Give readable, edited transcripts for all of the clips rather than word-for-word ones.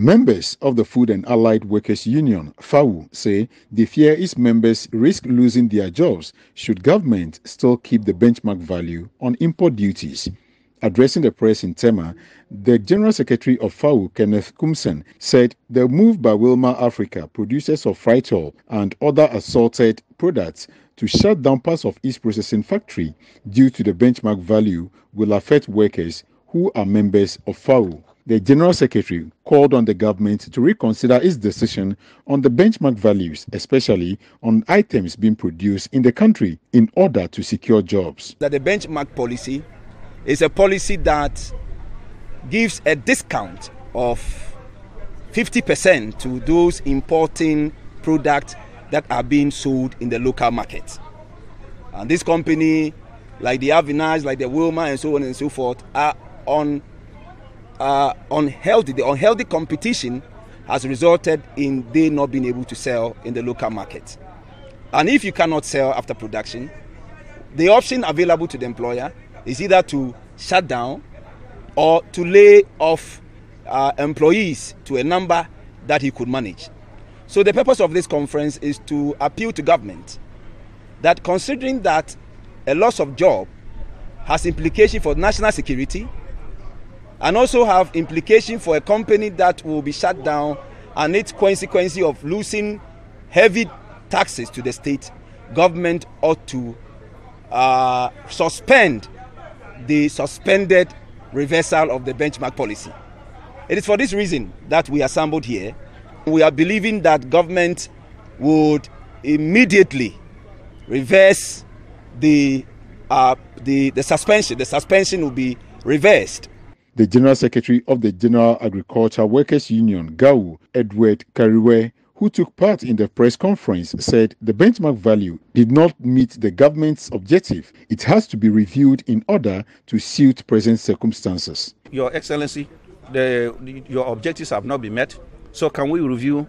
Members of the Food and Allied Workers Union, FAWU, say they fear its members risk losing their jobs should government still keep the benchmark value on import duties. Addressing the press in Tema, the General Secretary of FAWU, Kenneth Kumsen, said the move by Wilmar Africa, producers of fried oil and other assorted products, to shut down parts of its processing factory due to the benchmark value will affect workers who are members of FAWU. The General Secretary called on the government to reconsider its decision on the benchmark values, especially on items being produced in the country, in order to secure jobs. That the benchmark policy is a policy that gives a discount of 50% to those importing products that are being sold in the local market. And this company, like the Avinage, like the Wilmar, and so on and so forth, are unhealthy. The unhealthy competition has resulted in they not being able to sell in the local market. And if you cannot sell after production, the option available to the employer is either to shut down or to lay off employees to a number that he could manage. So the purpose of this conference is to appeal to government that, considering that a loss of job has implication for national security and also have implication for a company that will be shut down and its consequence of losing heavy taxes to the state, government ought to suspend the suspended reversal of the benchmark policy. It is for this reason that we assembled here. We are believing that government would immediately reverse the suspension. The suspension will be reversed. The General Secretary of the General Agriculture Workers Union, GAU, Edward Kariwe, who took part in the press conference, said the benchmark value did not meet the government's objective. It has to be reviewed in order to suit present circumstances. Your Excellency, your objectives have not been met, so can we review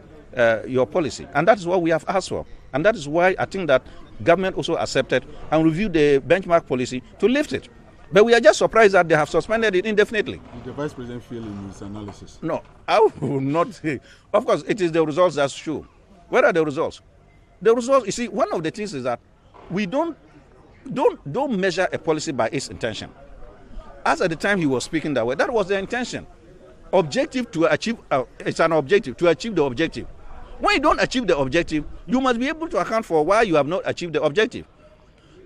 your policy? And that is what we have asked for. And that is why I think that government also accepted and reviewed the benchmark policy to lift it. But we are just surprised that they have suspended it indefinitely. Did the Vice President feel in his analysis? No, I will not say. Of course, it is the results that show. Where are the results? The results, you see, one of the things is that we don't measure a policy by its intention. As at the time he was speaking that way, that was the intention. Objective to achieve, it's an objective, to achieve the objective. When you don't achieve the objective, you must be able to account for why you have not achieved the objective.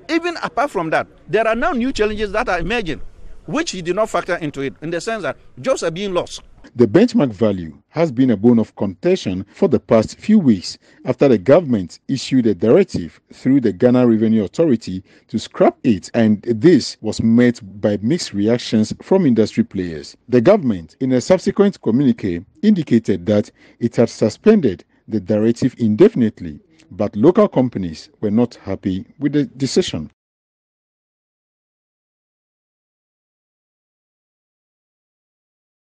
Even apart from that, there are now new challenges that are emerging, which he did not factor into it, in the sense that jobs are being lost. The benchmark value has been a bone of contention for the past few weeks after the government issued a directive through the Ghana Revenue Authority to scrap it, and this was met by mixed reactions from industry players. The government, in a subsequent communique, indicated that it had suspended the directive indefinitely, but local companies were not happy with the decision.